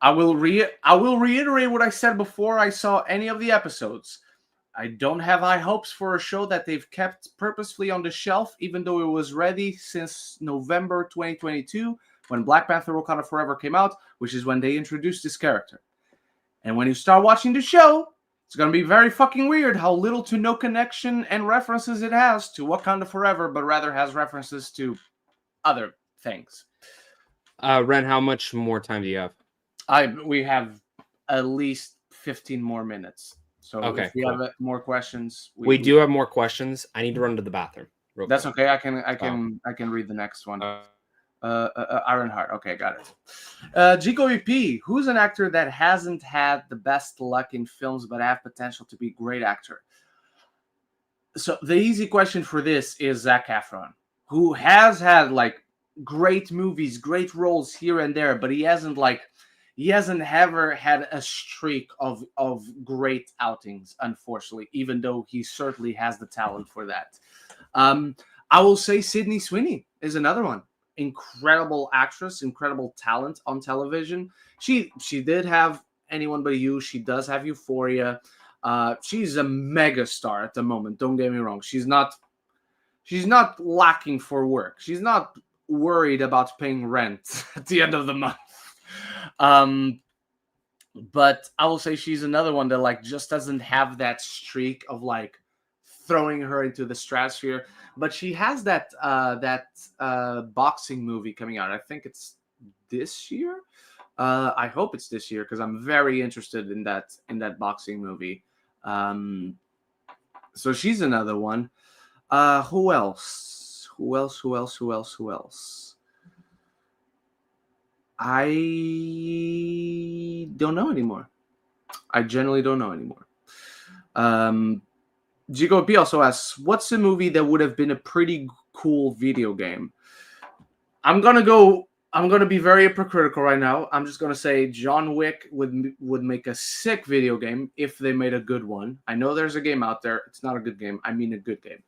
I will reiterate what I said before I saw any of the episodes. I don't have high hopes for a show that they've kept purposefully on the shelf, even though it was ready since November 2022 when Black Panther Wakanda Forever came out, which is when they introduced this character. And when you start watching the show, it's going to be very fucking weird how little to no connection and references it has to Wakanda Forever, but rather has references to other things. Ren, how much more time do you have? We have at least 15 more minutes. So if we have more questions, we do have more questions. I need to run to the bathroom. That's quick. Okay. I can read the next one. Ironheart. Okay, got it. Gico EP, who's an actor that hasn't had the best luck in films but have potential to be a great actor? So the easy question for this is Zac Efron, who has had great movies, great roles here and there, but he hasn't ever had a streak of great outings, unfortunately, even though he certainly has the talent for that. I will say Sydney Sweeney is another one. Incredible actress, incredible talent on television. She did have Anyone But You. She does have Euphoria. She's a mega star at the moment. Don't get me wrong. She's not lacking for work. She's not worried about paying rent at the end of the month. But I will say she's another one that just doesn't have that streak of throwing her into the stratosphere. But she has that boxing movie coming out. I think it's this year. I hope it's this year because I'm very interested in that boxing movie. So she's another one. Who else? Who else? I don't know anymore. I generally don't know anymore. Gigo P also asks, what's a movie that would have been a pretty cool video game? I'm gonna be very hypocritical right now. I'm just gonna say John Wick would make a sick video game if they made a good one. I know there's a game out there. It's not a good game. I mean a good game.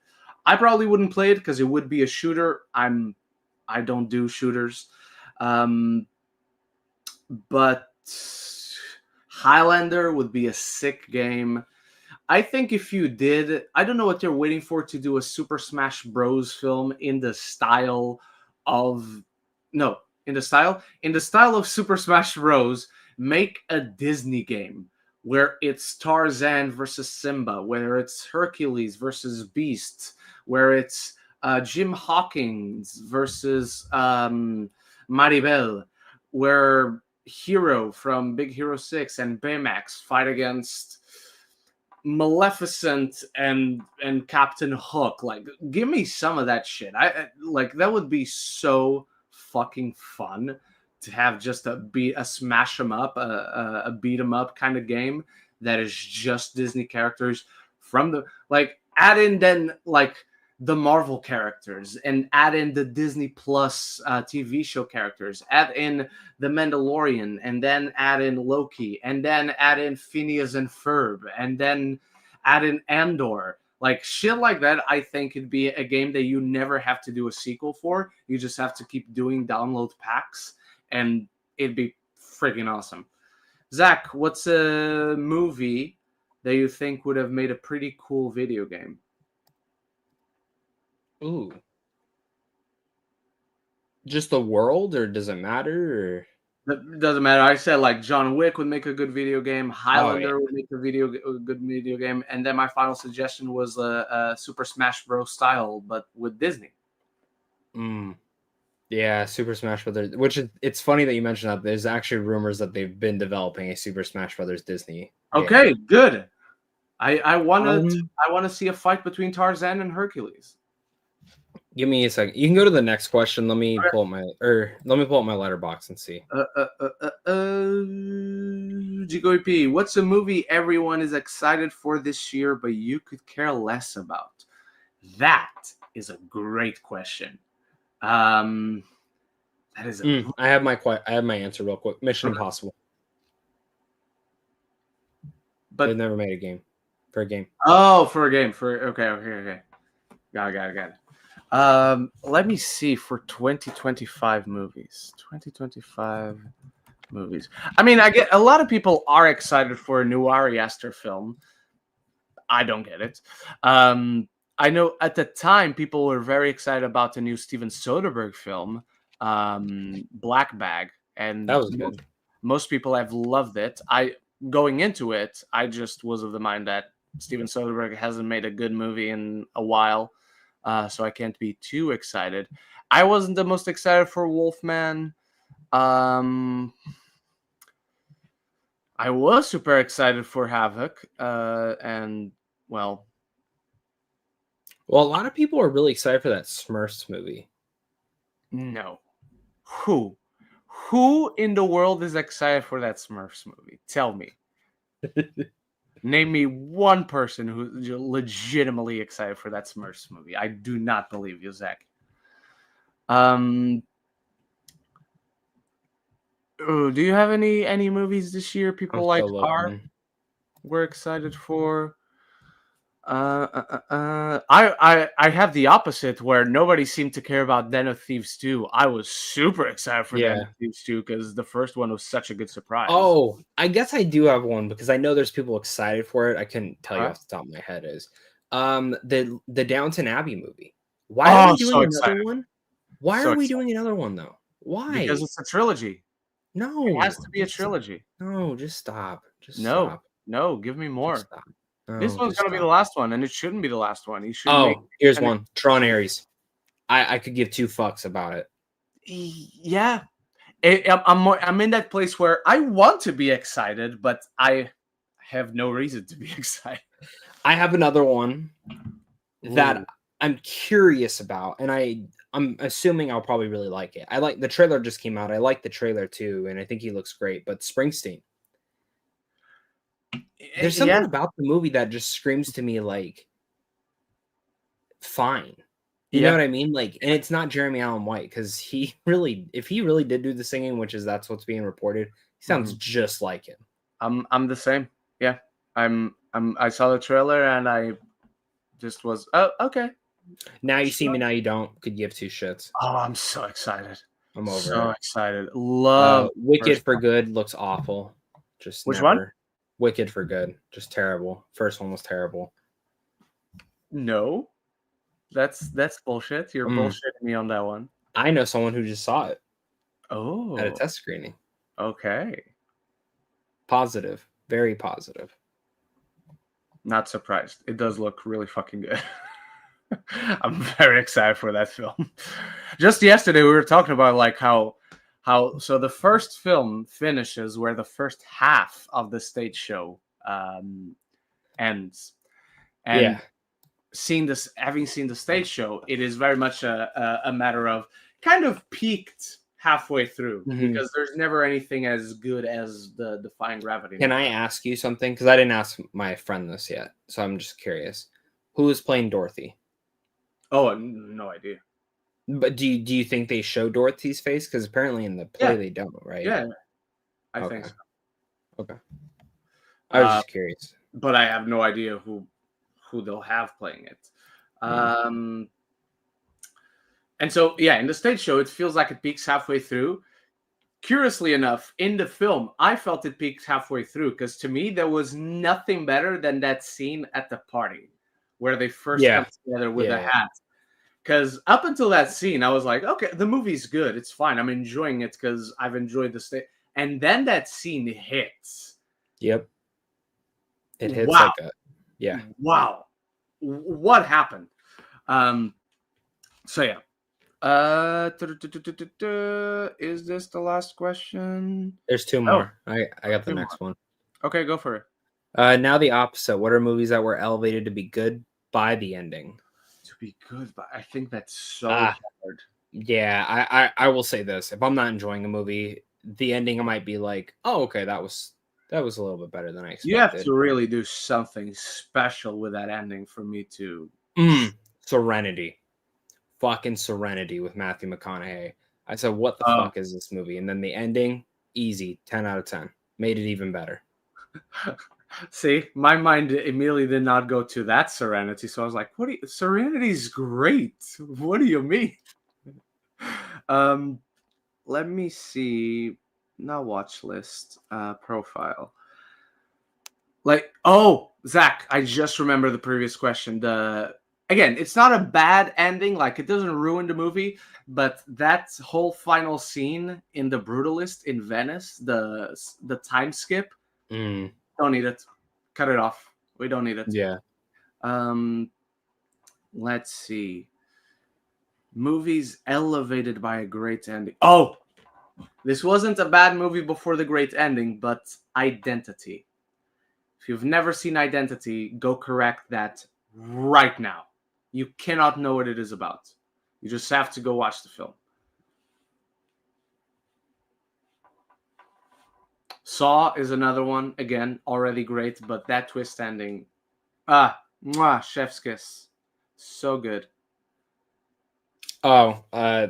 I probably wouldn't play it because it would be a shooter. I don't do shooters. But Highlander would be a sick game. I think if you did, I don't know what you're waiting for to do a Super Smash Bros. Film in the style of in the style of Super Smash Bros. Make a Disney game where it's Tarzan versus Simba, where it's Hercules versus Beast, where it's Jim Hawkins versus Maribel, where Hero from Big Hero 6 and Baymax fight against Maleficent and Captain Hook. Like, give me some of that shit. I like that would be so fucking fun to have just a smash 'em up, a beat 'em up kind of game that is just Disney characters from the add in then the Marvel characters and add in the Disney Plus TV show characters, add in the Mandalorian, and then add in Loki, and then add in Phineas and Ferb, and then add in Andor. Like shit like that, I think it'd be a game that you never have to do a sequel for. You just have to keep doing download packs, and it'd be freaking awesome. Zach, what's a movie that you think would have made a pretty cool video game? Ooh. Just the world, or does it matter? Or? It doesn't matter. I said John Wick would make a good video game. Highlander would make a good video game. And then my final suggestion was a Super Smash Bros. Style, but with Disney. Yeah, Super Smash Brothers. Which it's funny that you mentioned that. There's actually rumors that they've been developing a Super Smash Brothers Disney game. Okay, good. I want to see a fight between Tarzan and Hercules. Give me a second. You can go to the next question. Let me pull up my Letterboxd and see. GGOP, what's a movie everyone is excited for this year, but you could care less about? That is a great question. That is. I have my answer real quick. Mission Impossible. But they've never made a game. For a game. Oh, for a game. Okay. Got it. Let me see for 2025 movies. 2025 movies. I mean, I get a lot of people are excited for a new Ari Aster film. I don't get it. I know at the time people were very excited about the new Steven Soderbergh film, Black Bag, and that was good. Most people have loved it. Going into it, I just was of the mind that Steven Soderbergh hasn't made a good movie in a while. So I can't be too excited. I wasn't the most excited for Wolfman. I was super excited for Havoc. And well, a lot of people are really excited for that Smurfs movie. No. Who in the world is excited for that Smurfs movie? Tell me. Name me one person who's legitimately excited for that Smurfs movie. I do not believe you, Zach. Do you have any movies this year people we're excited for? I have the opposite where nobody seemed to care about Den of Thieves 2. I was super excited for Den of Thieves 2 because the first one was such a good surprise. Oh, I guess I do have one because I know there's people excited for it. I couldn't tell you off the top of my head is the Downton Abbey movie. Why are we doing another one? Why are we doing another one though? Why? Because it's a trilogy. No, it has to be a trilogy. No, just stop. Stop. No, give me more. This one's going to be the last one, and it shouldn't be the last one. Here's one. Tron Ares. I could give two fucks about it. Yeah. I'm in that place where I want to be excited, but I have no reason to be excited. I have another one that I'm curious about, and I'm assuming I'll probably really like it. I like the trailer just came out. I like the trailer too, and I think he looks great. But Springsteen, there's something about the movie that just screams to me like fine. You know what I mean? Like, and it's not Jeremy Allen White because if he really did do the singing, that's what's being reported, he sounds just like him. I'm the same. Yeah, I saw the trailer and I just was okay. Now you see me, now you don't. Could give two shits. Oh, I'm so excited. I'm over so it. Excited. Love Wicked for Good looks awful. Just which never. one? Wicked for Good, just terrible. First one was terrible. No, that's bullshit. You're bullshitting me on that one. I know someone who just saw it. Oh, at a test screening. Okay. Positive, very positive. Not surprised. It does look really fucking good. I'm very excited for that film. Just yesterday, we were talking about like how so the first film finishes where the first half of the stage show ends, and having seen the stage show, it is very much a matter of kind of peaked halfway through because there's never anything as good as the Defying Gravity. Can I ask you something? Because I didn't ask my friend this yet, so I'm just curious. Who is playing Dorothy? Oh, no idea. But do you think they show Dorothy's face? Because apparently in the play they don't, right? Yeah, I think so. Okay. I was just curious. But I have no idea who they'll have playing it. And so, in the stage show, it feels like it peaks halfway through. Curiously enough, in the film, I felt it peaked halfway through because to me, there was nothing better than that scene at the party where they first come together with the hat. Because up until that scene, I was like, okay, the movie's good. It's fine. I'm enjoying it because I've enjoyed the stage. And then that scene hits. Yep. It hits like a... Yeah. Wow. What happened? So, yeah. Is this the last question? There's two more. I got the next one. Okay, go for it. Now the opposite. What are movies that were elevated to be good by the ending? To be good, but I think that's so hard. Yeah, I will say this. If I'm not enjoying a movie, the ending I might be like, oh, okay, that was a little bit better than I expected. You have to really do something special with that ending for me to... Serenity. Fucking Serenity with Matthew McConaughey. I said, what the fuck is this movie? And then the ending, easy, 10 out of 10. Made it even better. See, my mind immediately did not go to that Serenity. So I was like, Serenity's great. What do you mean? Let me see. Not watch list, profile. Zach, I just remember the previous question. Again, it's not a bad ending. Like, it doesn't ruin the movie, but that whole final scene in The Brutalist in Venice, the time skip, don't need it. Cut it off. We don't need it. Yeah. Let's see. Movies elevated by a great ending. Oh, this wasn't a bad movie before the great ending, but Identity. If you've never seen Identity, go correct that right now. You cannot know what it is about. You just have to go watch the film. Saw is another one. Again, already great, but that twist ending. Chef's kiss. So good. Oh,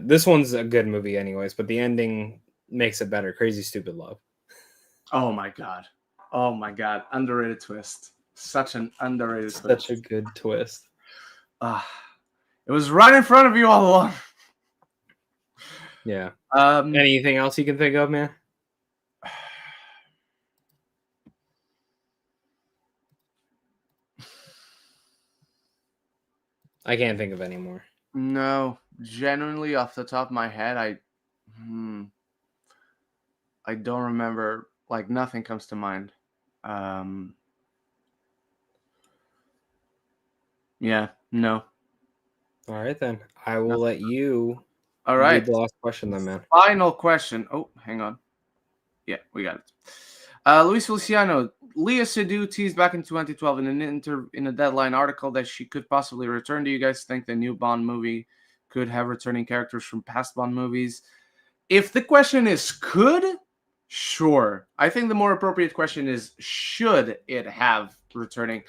this one's a good movie anyways, but the ending makes it better. Crazy Stupid Love. Oh my god. Underrated twist. Such an underrated twist. Such a good twist. It was right in front of you all along. Yeah. Anything else you can think of, man? I can't think of any more. No, genuinely off the top of my head, I don't remember. Like, nothing comes to mind. Yeah, no. All right, then. I will let you read the last question then, man. Final question. Oh, hang on. Yeah, we got it. Luis Feliciano, Leah Seydoux teased back in 2012 in a Deadline article that she could possibly return. Do you guys think the new Bond movie could have returning characters from past Bond movies? If the question is could, sure. I think the more appropriate question is should it have returning.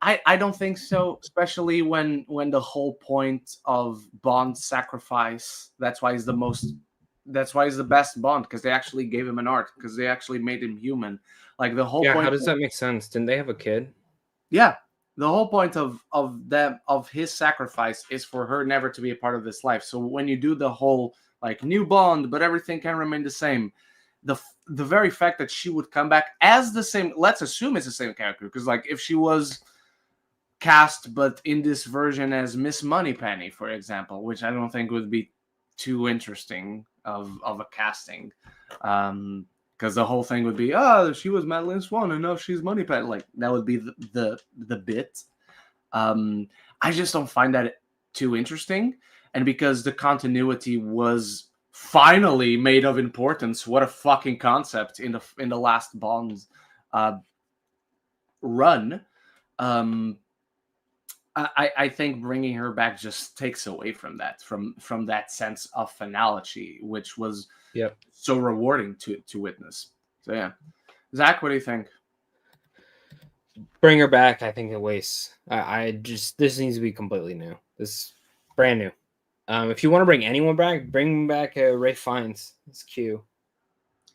I don't think so, especially when the whole point of Bond's sacrifice, that's why he's the best Bond, because they actually gave him an arc, because they actually made him human. Like the whole point. How does that make sense? Didn't they have a kid? Yeah. The whole point of his sacrifice is for her never to be a part of this life. So when you do the whole like new Bond, but everything can remain the same, the very fact that she would come back as the same, let's assume it's the same character, because like if she was cast but in this version as Miss Moneypenny, for example, which I don't think would be too interesting of a casting, because the whole thing would be, she was Madeline Swan and now she's Moneypenny. Like that would be the bit. I just don't find that too interesting, and because the continuity was finally made of importance, what a fucking concept in the last Bond run. I think bringing her back just takes away from that, from that sense of finality, which was so rewarding to witness. So yeah, Zach, what do you think? Bring her back. I think it wastes. This needs to be completely new. This is brand new. If you want to bring anyone back, bring back Ray Fiennes. It's Q.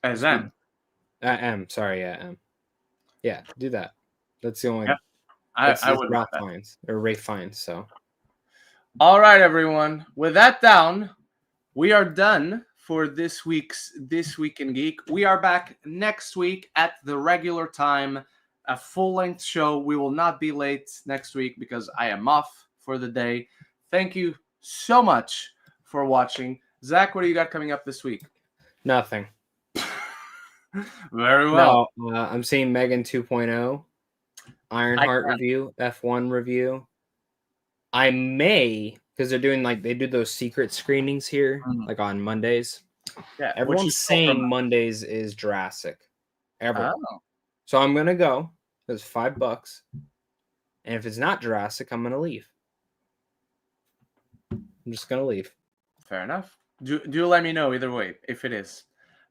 As M. M. Sorry, M. Yeah, do that. That's the only. Yeah. I would Ralph Fiennes or Ray Fiennes. So, all right, everyone. With that down, we are done for this Week in Geek. We are back next week at the regular time, a full-length show. We will not be late next week because I am off for the day. Thank you so much for watching. Zach, what do you got coming up this week? Nothing. Very well. No, I'm seeing Megan 2.0. Ironheart review, F1 review. I may, because they're doing they do those secret screenings here, like on Mondays. Yeah, everyone's saying Mondays is Jurassic. So I'm gonna go. It's $5, and if it's not Jurassic, I'm gonna leave. I'm just gonna leave. Fair enough. Do let me know either way if it is.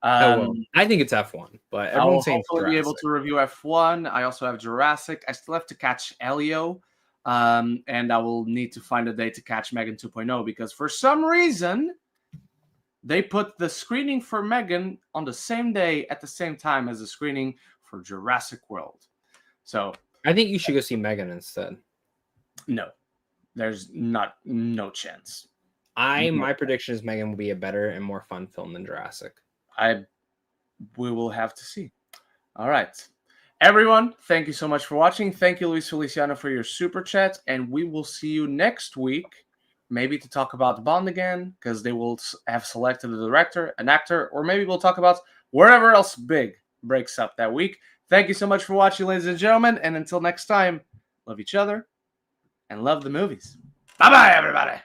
I think it's F1, but everyone's saying hopefully be able to review F1. I also have Jurassic. I still have to catch Elio, and I will need to find a day to catch Megan 2.0 because for some reason they put the screening for Megan on the same day at the same time as the screening for Jurassic World. So I think you should go see Megan instead. No, there's no chance. My prediction is Megan will be a better and more fun film than Jurassic. We will have to see. All right. Everyone, thank you so much for watching. Thank you, Luis Feliciano, for your super chat. And we will see you next week, maybe to talk about Bond again, because they will have selected a director, an actor, or maybe we'll talk about wherever else big breaks up that week. Thank you so much for watching, ladies and gentlemen. And until next time, love each other and love the movies. Bye-bye, everybody.